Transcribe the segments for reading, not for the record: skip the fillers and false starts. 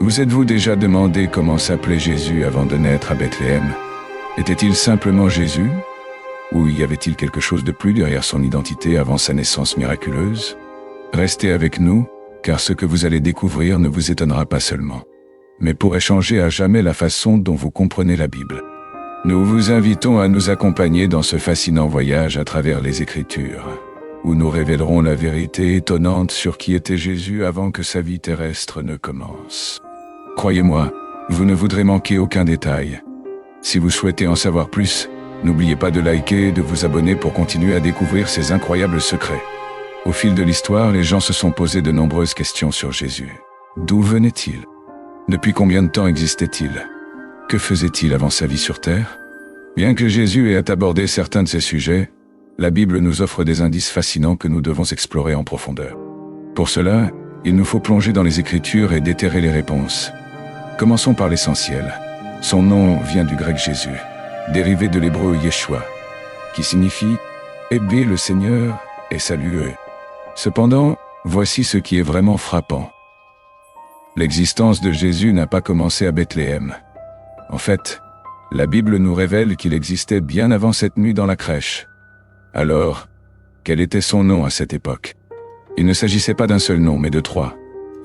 Vous êtes-vous déjà demandé comment s'appelait Jésus avant de naître à Bethléem? Était-il simplement Jésus? Ou y avait-il quelque chose de plus derrière son identité avant sa naissance miraculeuse? Restez avec nous, car ce que vous allez découvrir ne vous étonnera pas seulement, mais pourrait changer à jamais la façon dont vous comprenez la Bible. Nous vous invitons à nous accompagner dans ce fascinant voyage à travers les Écritures, où nous révélerons la vérité étonnante sur qui était Jésus avant que sa vie terrestre ne commence. Croyez-moi, vous ne voudrez manquer aucun détail. Si vous souhaitez en savoir plus, n'oubliez pas de liker et de vous abonner pour continuer à découvrir ces incroyables secrets. Au fil de l'histoire, les gens se sont posé de nombreuses questions sur Jésus. D'où venait-il? Depuis combien de temps existait-il? Que faisait-il avant sa vie sur Terre? Bien que Jésus ait abordé certains de ces sujets, la Bible nous offre des indices fascinants que nous devons explorer en profondeur. Pour cela, il nous faut plonger dans les Écritures et déterrer les réponses. Commençons par l'essentiel. Son nom vient du grec Jésus, dérivé de l'hébreu Yeshua, qui signifie « Aimez le Seigneur et saluez ». Cependant, voici ce qui est vraiment frappant. L'existence de Jésus n'a pas commencé à Bethléem. En fait, la Bible nous révèle qu'il existait bien avant cette nuit dans la crèche. Alors, quel était son nom à cette époque? Il ne s'agissait pas d'un seul nom, mais de 3.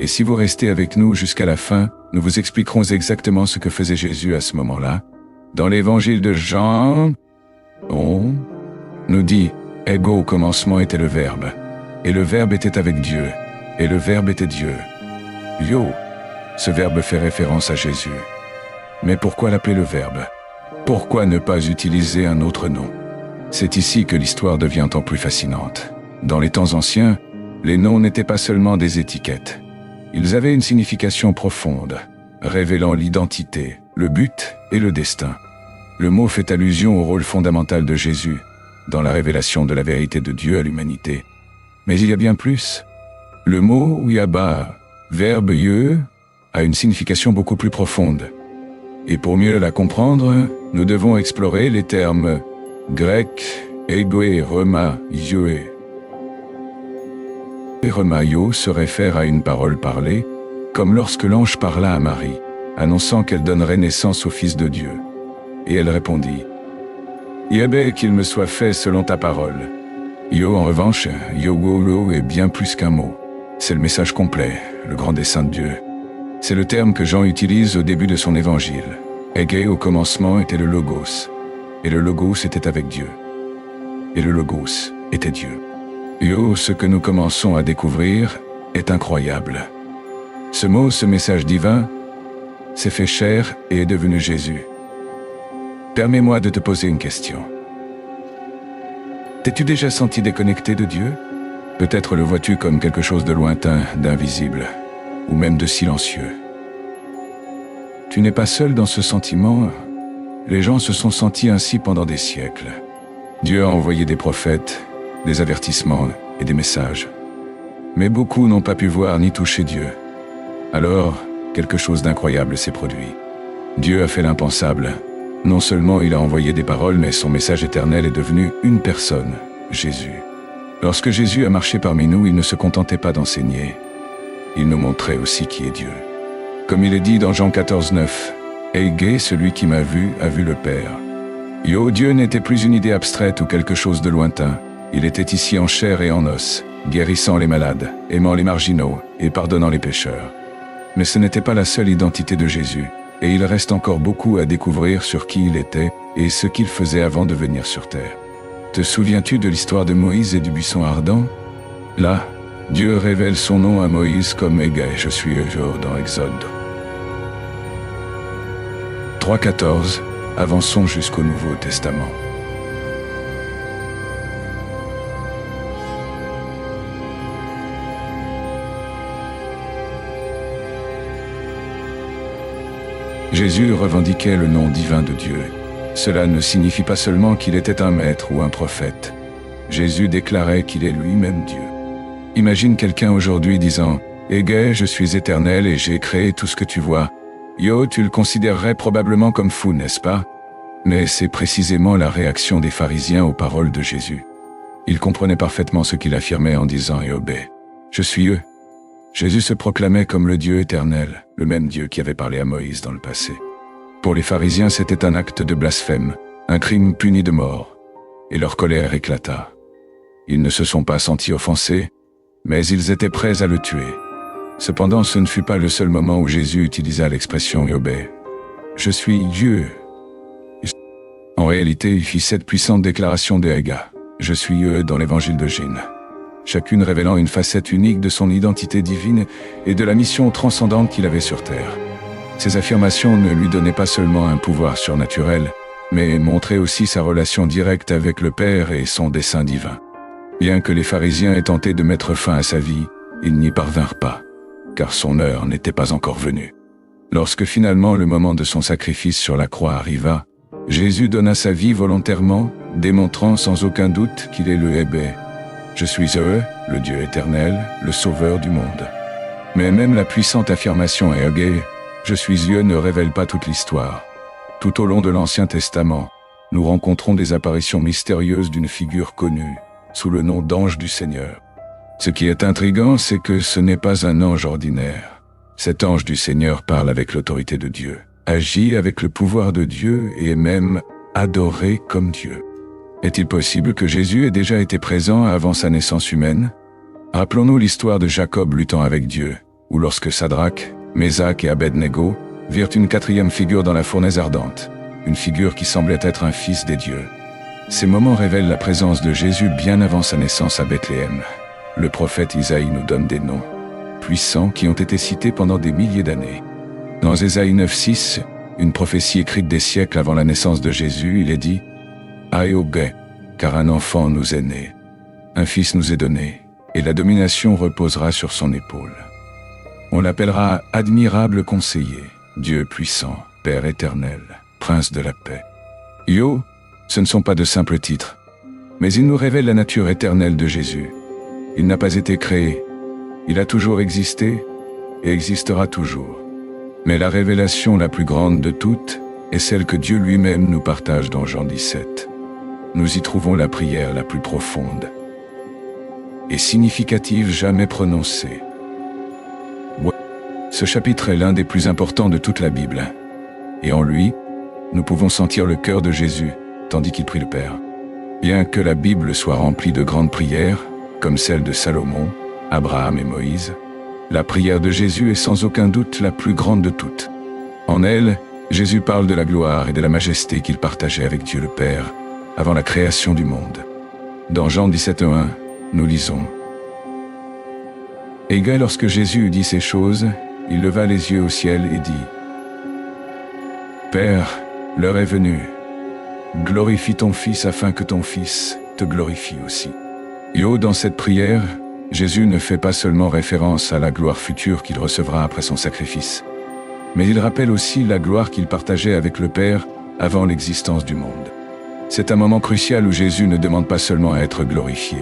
Et si vous restez avec nous jusqu'à la fin, nous vous expliquerons exactement ce que faisait Jésus à ce moment-là. Dans l'évangile de Jean, on nous dit « Ego au commencement était le Verbe, et le Verbe était avec Dieu, et le Verbe était Dieu. » Yo, ce verbe fait référence à Jésus. Mais pourquoi l'appeler le Verbe? Pourquoi ne pas utiliser un autre nom? C'est ici que l'histoire devient encore plus fascinante. Dans les temps anciens, les noms n'étaient pas seulement des étiquettes. Ils avaient une signification profonde, révélant l'identité, le but et le destin. Le mot fait allusion au rôle fondamental de Jésus, dans la révélation de la vérité de Dieu à l'humanité. Mais il y a bien plus. Le mot Yaba, verbe Yeu, a une signification beaucoup plus profonde. Et pour mieux la comprendre, nous devons explorer les termes grecs Egoé, Rema, Yoé. Remaio se réfère à une parole parlée, comme lorsque l'ange parla à Marie, annonçant qu'elle donnerait naissance au Fils de Dieu. Et elle répondit « Yabé, qu'il me soit fait selon ta parole. » Yo, en revanche, Yo est bien plus qu'un mot. C'est le message complet, le grand dessein de Dieu. C'est le terme que Jean utilise au début de son évangile. Ege, au commencement, était le Logos. Et le Logos était avec Dieu. Et le Logos était Dieu. Yo, ce que nous commençons à découvrir, est incroyable. Ce mot, ce message divin, s'est fait chair et est devenu Jésus. Permets-moi de te poser une question. T'es-tu déjà senti déconnecté de Dieu? Peut-être le vois-tu comme quelque chose de lointain, d'invisible, ou même de silencieux. Tu n'es pas seul dans ce sentiment. Les gens se sont sentis ainsi pendant des siècles. Dieu a envoyé des prophètes, des avertissements et des messages. Mais beaucoup n'ont pas pu voir ni toucher Dieu. Alors, quelque chose d'incroyable s'est produit. Dieu a fait l'impensable. Non seulement il a envoyé des paroles, mais son message éternel est devenu une personne, Jésus. Lorsque Jésus a marché parmi nous, il ne se contentait pas d'enseigner. Il nous montrait aussi qui est Dieu. Comme il est dit dans Jean 14:9, « Ege, celui qui m'a vu, a vu le Père. » Yo, Dieu n'était plus une idée abstraite ou quelque chose de lointain. Il était ici en chair et en os, guérissant les malades, aimant les marginaux et pardonnant les pécheurs. Mais ce n'était pas la seule identité de Jésus, et il reste encore beaucoup à découvrir sur qui il était et ce qu'il faisait avant de venir sur terre. Te souviens-tu de l'histoire de Moïse et du buisson ardent? Là, Dieu révèle son nom à Moïse comme Ege, je suis Ejo dans Exode 3:14. Avançons jusqu'au Nouveau Testament. Jésus revendiquait le nom divin de Dieu. Cela ne signifie pas seulement qu'il était un maître ou un prophète. Jésus déclarait qu'il est lui-même Dieu. Imagine quelqu'un aujourd'hui disant « Ege, je suis éternel et j'ai créé tout ce que tu vois ». Yo, tu le considérerais probablement comme fou, n'est-ce pas? Mais c'est précisément la réaction des pharisiens aux paroles de Jésus. Ils comprenaient parfaitement ce qu'il affirmait en disant « Yobé, je suis eux ». Jésus se proclamait comme le Dieu éternel, le même Dieu qui avait parlé à Moïse dans le passé. Pour les pharisiens, c'était un acte de blasphème, un crime puni de mort, et leur colère éclata. Ils ne se sont pas sentis offensés, mais ils étaient prêts à le tuer. Cependant, ce ne fut pas le seul moment où Jésus utilisa l'expression « Yahvé ». « Je suis Dieu ». En réalité, il fit cette puissante déclaration de Haga. « Je suis eux » dans l'évangile de Jean. Chacune révélant une facette unique de son identité divine et de la mission transcendante qu'il avait sur terre. Ces affirmations ne lui donnaient pas seulement un pouvoir surnaturel, mais montraient aussi sa relation directe avec le Père et son dessein divin. Bien que les pharisiens aient tenté de mettre fin à sa vie, ils n'y parvinrent pas, car son heure n'était pas encore venue. Lorsque finalement le moment de son sacrifice sur la croix arriva, Jésus donna sa vie volontairement, démontrant sans aucun doute qu'il est le Yahvé. Je suis heureux, le Dieu éternel, le Sauveur du monde. Mais même la puissante affirmation Yahvé, je suis Dieu, ne révèle pas toute l'histoire. Tout au long de l'Ancien Testament, nous rencontrons des apparitions mystérieuses d'une figure connue, sous le nom d'ange du Seigneur. Ce qui est intriguant, c'est que ce n'est pas un ange ordinaire. Cet ange du Seigneur parle avec l'autorité de Dieu, agit avec le pouvoir de Dieu et est même adoré comme Dieu. Est-il possible que Jésus ait déjà été présent avant sa naissance humaine? Rappelons-nous l'histoire de Jacob luttant avec Dieu, où lorsque Sadrach, Mésach et Abed-Négo virent une quatrième figure dans la fournaise ardente, une figure qui semblait être un fils des dieux. Ces moments révèlent la présence de Jésus bien avant sa naissance à Bethléem. Le prophète Isaïe nous donne des noms puissants qui ont été cités pendant des milliers d'années. Dans Ésaïe 9,6, une prophétie écrite des siècles avant la naissance de Jésus, il est dit « Aïogé, car un enfant nous est né, un fils nous est donné, et la domination reposera sur son épaule. On l'appellera admirable conseiller, Dieu puissant, Père éternel, Prince de la paix. » Yo, ce ne sont pas de simples titres, mais ils nous révèlent la nature éternelle de Jésus. Il n'a pas été créé, il a toujours existé et existera toujours. Mais la révélation la plus grande de toutes est celle que Dieu lui-même nous partage dans Jean 17. Nous y trouvons la prière la plus profonde et significative jamais prononcée. Ce chapitre est l'un des plus importants de toute la Bible, et en lui, nous pouvons sentir le cœur de Jésus, tandis qu'il prie le Père. Bien que la Bible soit remplie de grandes prières, comme celle de Salomon, Abraham et Moïse, la prière de Jésus est sans aucun doute la plus grande de toutes. En elle, Jésus parle de la gloire et de la majesté qu'il partageait avec Dieu le Père avant la création du monde. Dans Jean 17,1, nous lisons « Et lorsque Jésus eut dit ces choses, il leva les yeux au ciel et dit « Père, l'heure est venue. Glorifie ton Fils afin que ton Fils te glorifie aussi. » Dans cette prière, Jésus ne fait pas seulement référence à la gloire future qu'il recevra après son sacrifice, mais il rappelle aussi la gloire qu'il partageait avec le Père avant l'existence du monde. C'est un moment crucial où Jésus ne demande pas seulement à être glorifié,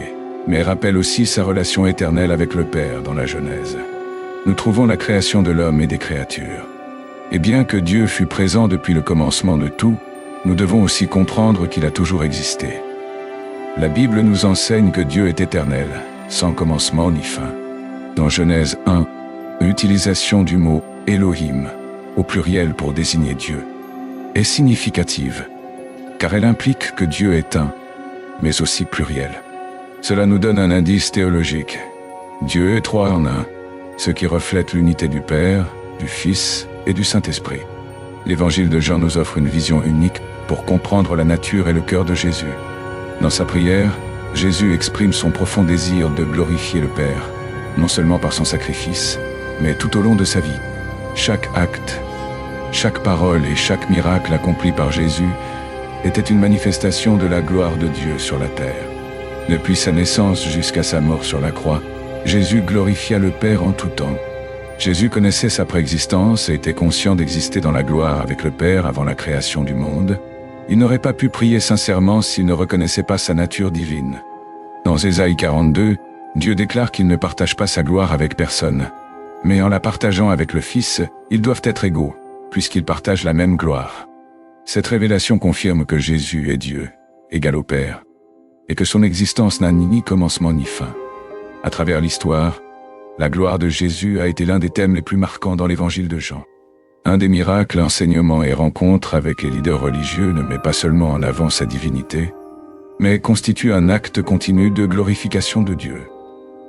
mais rappelle aussi sa relation éternelle avec le Père dans la Genèse. Nous trouvons la création de l'homme et des créatures. Et bien que Dieu fût présent depuis le commencement de tout, nous devons aussi comprendre qu'il a toujours existé. La Bible nous enseigne que Dieu est éternel, sans commencement ni fin. Dans Genèse 1, l'utilisation du mot « Elohim » au pluriel pour désigner Dieu est significative, car elle implique que Dieu est un, mais aussi pluriel. Cela nous donne un indice théologique. Dieu est trois en un, ce qui reflète l'unité du Père, du Fils et du Saint-Esprit. L'Évangile de Jean nous offre une vision unique pour comprendre la nature et le cœur de Jésus. Dans sa prière, Jésus exprime son profond désir de glorifier le Père, non seulement par son sacrifice, mais tout au long de sa vie. Chaque acte, chaque parole et chaque miracle accompli par Jésus était une manifestation de la gloire de Dieu sur la terre. Depuis sa naissance jusqu'à sa mort sur la croix, Jésus glorifia le Père en tout temps. Jésus connaissait sa préexistence et était conscient d'exister dans la gloire avec le Père avant la création du monde. Il n'aurait pas pu prier sincèrement s'il ne reconnaissait pas sa nature divine. Dans Ésaïe 42, Dieu déclare qu'il ne partage pas sa gloire avec personne. Mais en la partageant avec le Fils, ils doivent être égaux, puisqu'ils partagent la même gloire. Cette révélation confirme que Jésus est Dieu, égal au Père, et que son existence n'a ni commencement ni fin. À travers l'histoire, La gloire de Jésus a été l'un des thèmes les plus marquants dans l'évangile de Jean. Un des miracles, enseignements et rencontres avec les leaders religieux ne met pas seulement en avant sa divinité, mais constitue un acte continu de glorification de Dieu.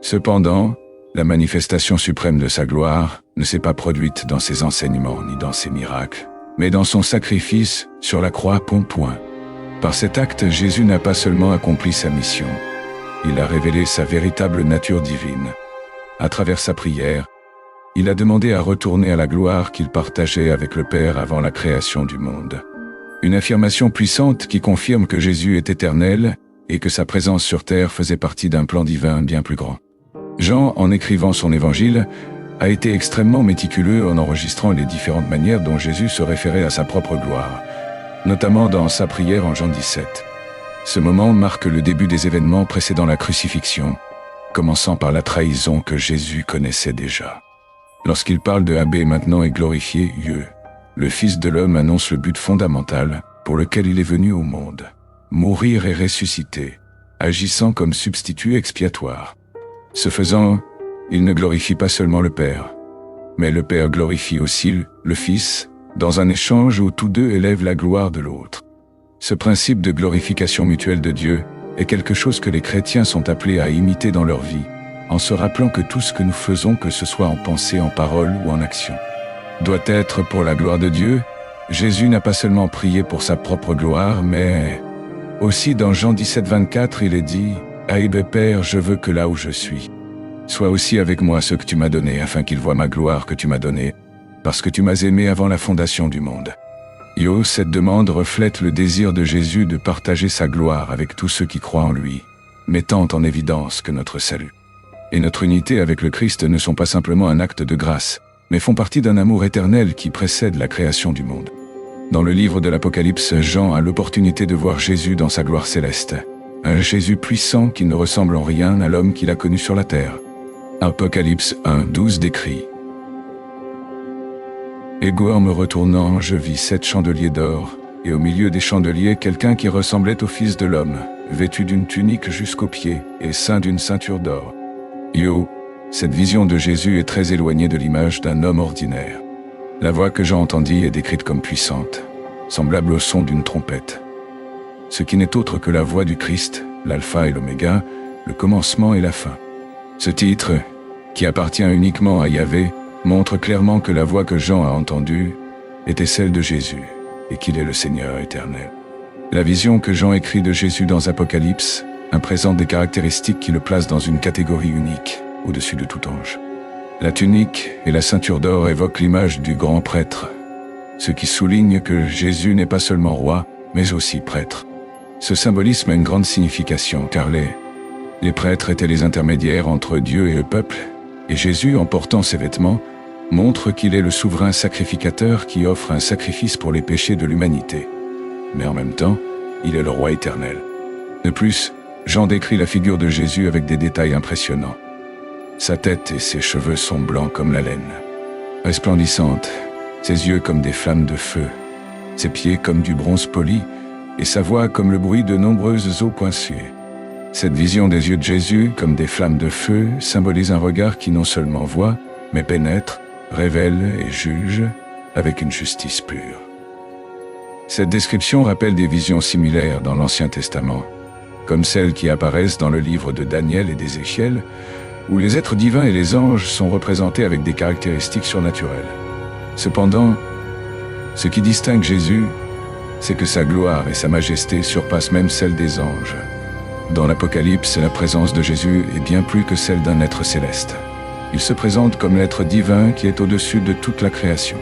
Cependant, la manifestation suprême de sa gloire ne s'est pas produite dans ses enseignements ni dans ses miracles, mais dans son sacrifice sur la croix. Par cet acte, Jésus n'a pas seulement accompli sa mission, il a révélé sa véritable nature divine. À travers sa prière, il a demandé à retourner à la gloire qu'il partageait avec le Père avant la création du monde. Une affirmation puissante qui confirme que Jésus est éternel et que sa présence sur terre faisait partie d'un plan divin bien plus grand. Jean, en écrivant son évangile, a été extrêmement méticuleux en enregistrant les différentes manières dont Jésus se référait à sa propre gloire, notamment dans sa prière en Jean 17. Ce moment marque le début des événements précédant la crucifixion, commençant par la trahison que Jésus connaissait déjà. Lorsqu'il parle de Abbé maintenant est glorifié, Dieu, le Fils de l'homme annonce le but fondamental pour lequel il est venu au monde, mourir et ressusciter, agissant comme substitut expiatoire. Ce faisant, il ne glorifie pas seulement le Père, mais le Père glorifie aussi le Fils, dans un échange où tous deux élèvent la gloire de l'autre. Ce principe de glorification mutuelle de Dieu est quelque chose que les chrétiens sont appelés à imiter dans leur vie, en se rappelant que tout ce que nous faisons, que ce soit en pensée, en parole ou en action, doit être pour la gloire de Dieu. Jésus n'a pas seulement prié pour sa propre gloire, mais aussi dans Jean 17, 24, il est dit « Aïe Père, je veux que là où je suis, sois aussi avec moi ce que tu m'as donné, afin qu'ils voient ma gloire que tu m'as donnée, parce que tu m'as aimé avant la fondation du monde. » Cette demande reflète le désir de Jésus de partager sa gloire avec tous ceux qui croient en lui, mettant en évidence que notre salut et notre unité avec le Christ ne sont pas simplement un acte de grâce, mais font partie d'un amour éternel qui précède la création du monde. Dans le livre de l'Apocalypse, Jean a l'opportunité de voir Jésus dans sa gloire céleste, un Jésus puissant qui ne ressemble en rien à l'homme qu'il a connu sur la terre. Apocalypse 1, 12 décrit: « Et en me retournant, je vis 7 chandeliers d'or, et au milieu des chandeliers quelqu'un qui ressemblait au Fils de l'homme, vêtu d'une tunique jusqu'aux pieds, et ceint d'une ceinture d'or. » Cette vision de Jésus est très éloignée de l'image d'un homme ordinaire. La voix que Jean entendit est décrite comme puissante, semblable au son d'une trompette. Ce qui n'est autre que la voix du Christ, l'alpha et l'oméga, le commencement et la fin. Ce titre, qui appartient uniquement à Yahvé, montre clairement que la voix que Jean a entendue était celle de Jésus, et qu'il est le Seigneur éternel. La vision que Jean écrit de Jésus dans Apocalypse présente des caractéristiques qui le placent dans une catégorie unique, au-dessus de tout ange. La tunique et la ceinture d'or évoquent l'image du grand prêtre, ce qui souligne que Jésus n'est pas seulement roi, mais aussi prêtre. Ce symbolisme a une grande signification, car les prêtres étaient les intermédiaires entre Dieu et le peuple, et Jésus, en portant ses vêtements, montre qu'il est le souverain sacrificateur qui offre un sacrifice pour les péchés de l'humanité. Mais en même temps, il est le roi éternel. De plus, Jean décrit la figure de Jésus avec des détails impressionnants. Sa tête et ses cheveux sont blancs comme la laine, resplendissantes, ses yeux comme des flammes de feu, ses pieds comme du bronze poli, et sa voix comme le bruit de nombreuses eaux poinçues. Cette vision des yeux de Jésus comme des flammes de feu symbolise un regard qui non seulement voit, mais pénètre, révèle et juge avec une justice pure. Cette description rappelle des visions similaires dans l'Ancien Testament, comme celles qui apparaissent dans le livre de Daniel et d'Ézéchiel, où les êtres divins et les anges sont représentés avec des caractéristiques surnaturelles. Cependant, ce qui distingue Jésus, c'est que sa gloire et sa majesté surpassent même celle des anges. Dans l'Apocalypse, la présence de Jésus est bien plus que celle d'un être céleste. Il se présente comme l'être divin qui est au-dessus de toute la création.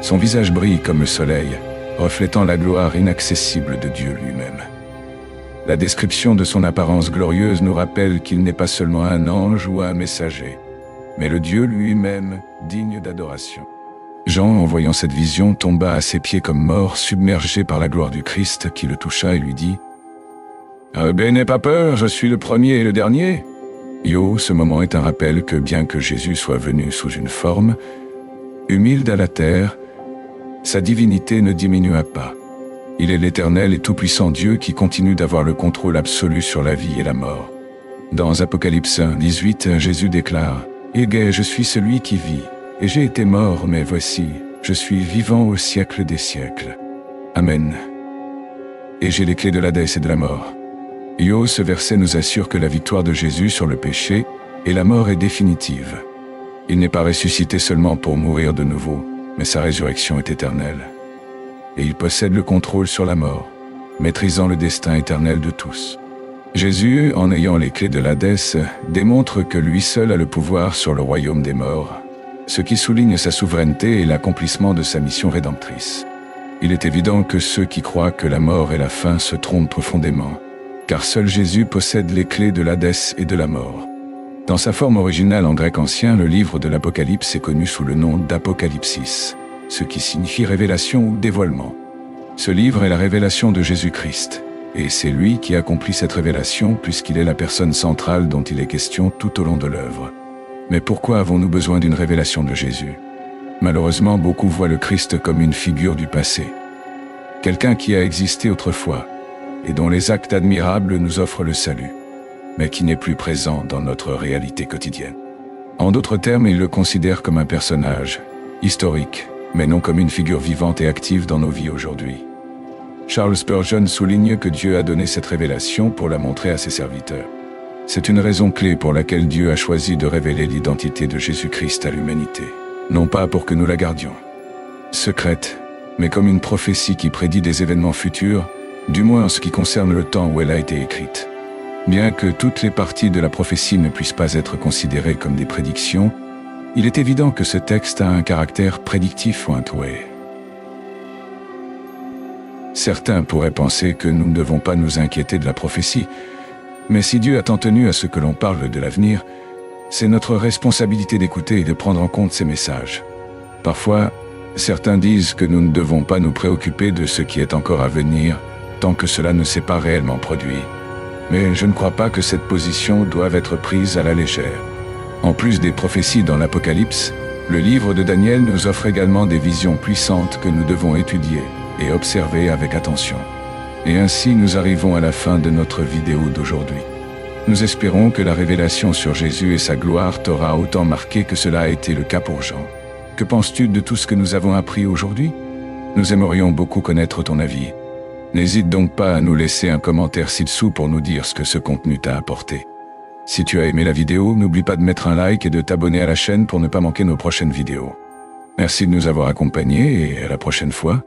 Son visage brille comme le soleil, reflétant la gloire inaccessible de Dieu lui-même. La description de son apparence glorieuse nous rappelle qu'il n'est pas seulement un ange ou un messager, mais le Dieu lui-même, digne d'adoration. Jean, en voyant cette vision, tomba à ses pieds comme mort, submergé par la gloire du Christ, qui le toucha et lui dit « n'aie pas peur, je suis le premier et le dernier ». Ce moment est un rappel que bien que Jésus soit venu sous une forme humilde à la terre, sa divinité ne diminua pas. Il est l'Éternel et tout-puissant Dieu qui continue d'avoir le contrôle absolu sur la vie et la mort. Dans Apocalypse 1:18, Jésus déclare « Égé, je suis celui qui vit, et j'ai été mort, mais voici, je suis vivant au siècle des siècles. Amen. Et j'ai les clés de l'Hadès et de la mort. » Ce verset nous assure que la victoire de Jésus sur le péché et la mort est définitive. Il n'est pas ressuscité seulement pour mourir de nouveau, mais sa résurrection est éternelle. Et il possède le contrôle sur la mort, maîtrisant le destin éternel de tous. Jésus, en ayant les clés de l'Hadès, démontre que lui seul a le pouvoir sur le royaume des morts, ce qui souligne sa souveraineté et l'accomplissement de sa mission rédemptrice. Il est évident que ceux qui croient que la mort est la fin se trompent profondément, car seul Jésus possède les clés de l'Hadès et de la mort. Dans sa forme originale en grec ancien, le livre de l'Apocalypse est connu sous le nom d'Apocalypsis, ce qui signifie révélation ou dévoilement. Ce livre est la révélation de Jésus-Christ, et c'est lui qui accomplit cette révélation puisqu'il est la personne centrale dont il est question tout au long de l'œuvre. Mais pourquoi avons-nous besoin d'une révélation de Jésus? Malheureusement, beaucoup voient le Christ comme une figure du passé. Quelqu'un qui a existé autrefois, et dont les actes admirables nous offrent le salut, mais qui n'est plus présent dans notre réalité quotidienne. En d'autres termes, ils le considèrent comme un personnage, historique, mais non comme une figure vivante et active dans nos vies aujourd'hui. Charles Spurgeon souligne que Dieu a donné cette révélation pour la montrer à ses serviteurs. C'est une raison clé pour laquelle Dieu a choisi de révéler l'identité de Jésus-Christ à l'humanité. Non pas pour que nous la gardions secrète, mais comme une prophétie qui prédit des événements futurs, du moins en ce qui concerne le temps où elle a été écrite. Bien que toutes les parties de la prophétie ne puissent pas être considérées comme des prédictions, il est évident que ce texte a un caractère prédictif ou intué. Certains pourraient penser que nous ne devons pas nous inquiéter de la prophétie, mais si Dieu a tant tenu à ce que l'on parle de l'avenir, c'est notre responsabilité d'écouter et de prendre en compte ces messages. Parfois, certains disent que nous ne devons pas nous préoccuper de ce qui est encore à venir, tant que cela ne s'est pas réellement produit. Mais je ne crois pas que cette position doive être prise à la légère. En plus des prophéties dans l'Apocalypse, le livre de Daniel nous offre également des visions puissantes que nous devons étudier et observer avec attention. Et ainsi nous arrivons à la fin de notre vidéo d'aujourd'hui. Nous espérons que la révélation sur Jésus et sa gloire t'aura autant marqué que cela a été le cas pour Jean. Que penses-tu de tout ce que nous avons appris aujourd'hui? Nous aimerions beaucoup connaître ton avis. N'hésite donc pas à nous laisser un commentaire ci-dessous pour nous dire ce que ce contenu t'a apporté. Si tu as aimé la vidéo, n'oublie pas de mettre un like et de t'abonner à la chaîne pour ne pas manquer nos prochaines vidéos. Merci de nous avoir accompagnés et à la prochaine fois.